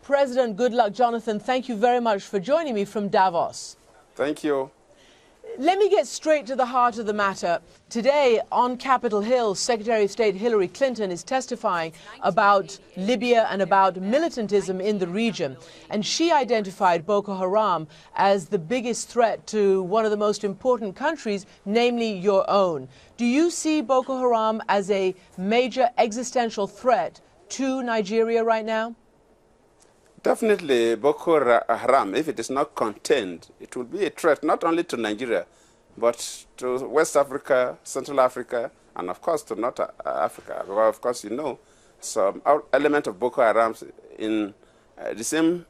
President Goodluck Jonathan, thank you very much for joining me from Davos. Thank you. Let me get straight to the heart of the matter. Today on Capitol Hill, Secretary of State Hillary Clinton is testifying about Libya and about militantism in the region. And she identified Boko Haram as the biggest threat to one of the most important countries, namely your own. Do you see Boko Haram as a major existential threat to Nigeria right now? Definitely, Boko Haram, if it is not contained, it will be a threat not only to Nigeria, but to West Africa, Central Africa, and of course to North Africa. Well, of course, you know, some element of Boko Haram in the same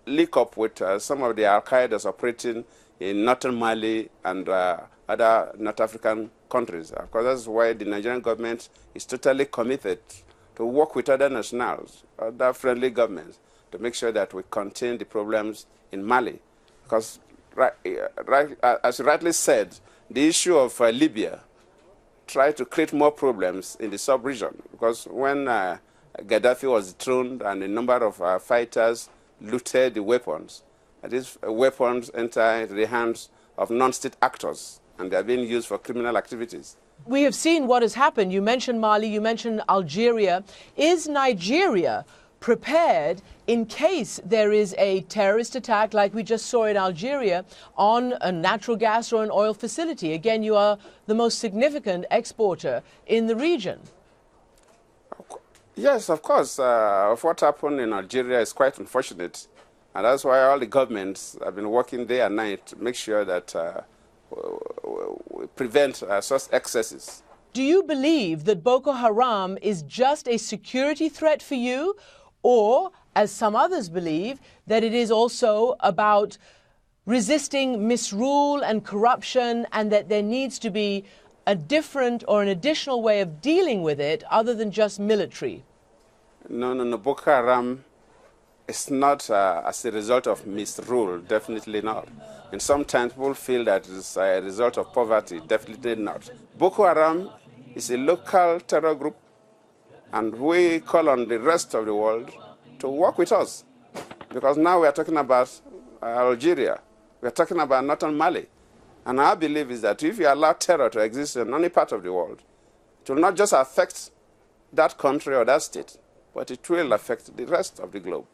link up with some of the Al-Qaedas operating in northern Mali and other North African countries. Of course, that's why the Nigerian government is totally committed to work with other nationals, other friendly governments, to make sure that we contain the problems in Mali. Because, as you rightly said, the issue of Libya tried to create more problems in the sub-region. Because when Gaddafi was dethroned and a number of fighters looted the weapons, these weapons enter the hands of non-state actors, and they are being used for criminal activities. We have seen what has happened. You mentioned Mali, you mentioned Algeria. Is Nigeria prepared in case there is a terrorist attack like we just saw in Algeria on a natural gas or an oil facility? Again, you are the most significant exporter in the region. Yes, of course. What happened in Algeria is quite unfortunate. And that's why all the governments have been working day and night to make sure that we prevent such excesses. Do you believe that Boko Haram is just a security threat for you? Or, as some others believe, that it is also about resisting misrule and corruption, and that there needs to be a different or an additional way of dealing with it other than just military? No. Boko Haram is not as a result of misrule, definitely not. And sometimes people feel that it's a result of poverty, definitely not. Boko Haram is a local terror group, and we call on the rest of the world to work with us. Because now we are talking about Algeria, we are talking about northern Mali. And our belief is that if you allow terror to exist in any part of the world, it will not just affect that country or that state, but it will affect the rest of the globe.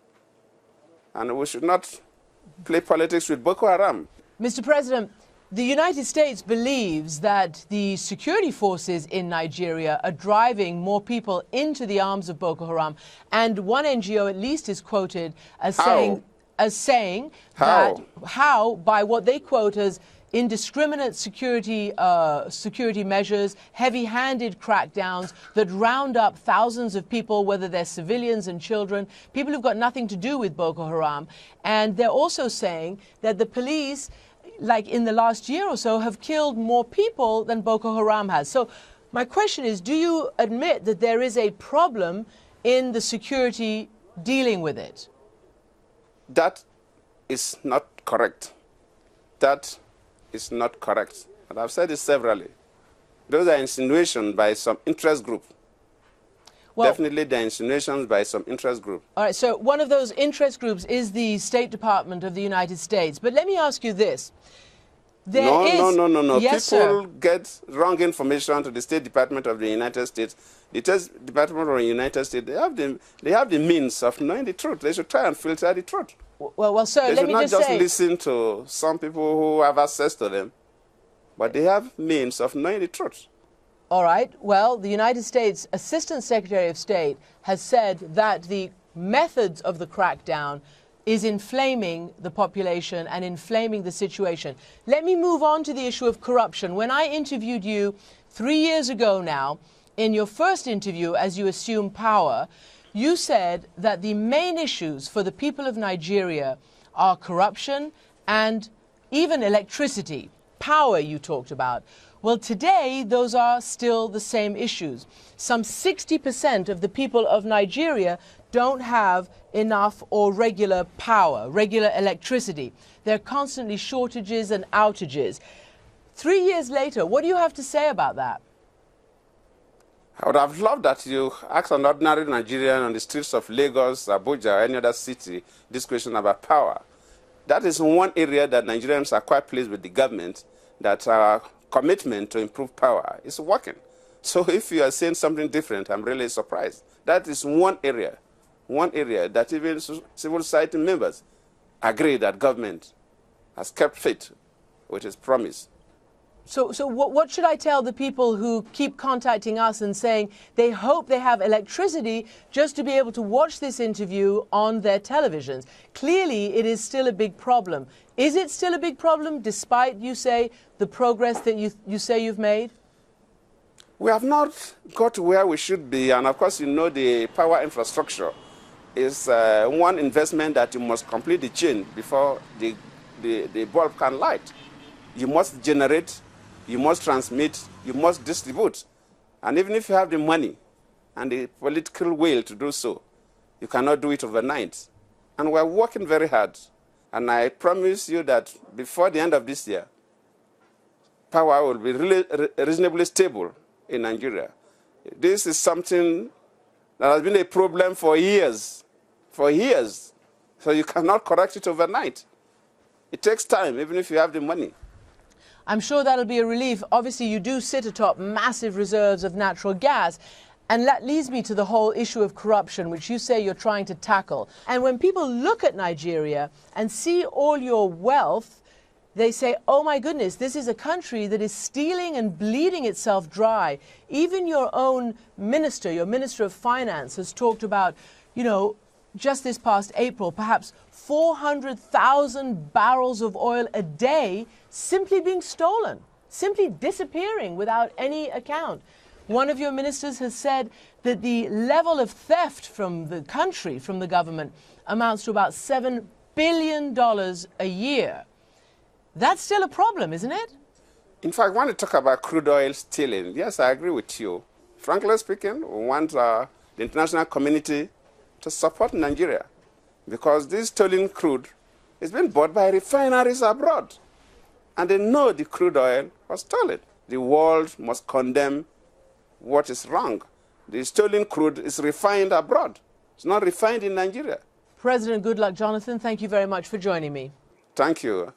And we should not play politics with Boko Haram. Mr. President, the United States believes that the security forces in Nigeria are driving more people into the arms of Boko Haram. And one NGO at least is quoted as saying that by what they quote as indiscriminate security measures, heavy-handed crackdowns that round up thousands of people, whether they're civilians and children, people who've got nothing to do with Boko Haram. And they're also saying that the police, like in the last year or so, have killed more people than Boko Haram has. So my question is, do you admit that there is a problem in the security dealing with it? That is not correct. That is not correct. And I've said it severally. Those are insinuations by some interest group. Well, definitely the insinuations by some interest group. All right, so one of those interest groups is the State Department of the United States. But let me ask you this. No. Yes, people sir. get wrong information to the State Department of the United States. The State Department of the United States, they have the means of knowing the truth. They should try and filter the truth. Well, sir, let me just say... They should not just listen to some people who have access to them, but they have means of knowing the truth. All right. Well, the United States Assistant Secretary of State has said that the methods of the crackdown is inflaming the population and inflaming the situation. Let me move on to the issue of corruption. When I interviewed you 3 years ago now, in your first interview as you assumed power, you said that the main issues for the people of Nigeria are corruption and even electricity. Power you talked about. Well, today, those are still the same issues. Some 60% of the people of Nigeria don't have enough or regular power, regular electricity. There are constantly shortages and outages. 3 years later, what do you have to say about that? I would have loved that you ask an ordinary Nigerian on the streets of Lagos, Abuja, or any other city this question about power. That is one area that Nigerians are quite pleased with the government, that our commitment to improve power is working. So if you are saying something different, I'm really surprised. That is one area that even civil society members agree that government has kept faith with its promise. So what should I tell the people who keep contacting us and saying they hope they have electricity just to be able to watch this interview on their televisions? Clearly, it is still a big problem. Is it still a big problem despite, you say, the progress that you say you've made? We have not got to where we should be, and of course, you know, the power infrastructure is one investment that you must complete the chain before the bulb can light. You must generate, you must transmit, you must distribute. And even if you have the money and the political will to do so, you cannot do it overnight. And we're working very hard. And I promise you that before the end of this year, power will be really reasonably stable in Nigeria. This is something that has been a problem for years. For years. So you cannot correct it overnight. It takes time, even if you have the money. I'm sure that'll be a relief. Obviously, you do sit atop massive reserves of natural gas. And that leads me to the whole issue of corruption, which you say you're trying to tackle. And when people look at Nigeria and see all your wealth, they say, oh my goodness, this is a country that is stealing and bleeding itself dry. Even your own minister, your Minister of Finance, has talked about, you know, just this past April, perhaps 400,000 barrels of oil a day simply being stolen, simply disappearing without any account. One of your ministers has said that the level of theft from the country, from the government, amounts to about $7 billion a year. That's still a problem, isn't it? In fact, when you talk about crude oil stealing, yes, I agree with you. Frankly speaking, we want the international community to support Nigeria, because this stolen crude is being bought by refineries abroad. And they know the crude oil was stolen. The world must condemn what is wrong. The stolen crude is refined abroad. It's not refined in Nigeria. President Goodluck Jonathan, thank you very much for joining me. Thank you.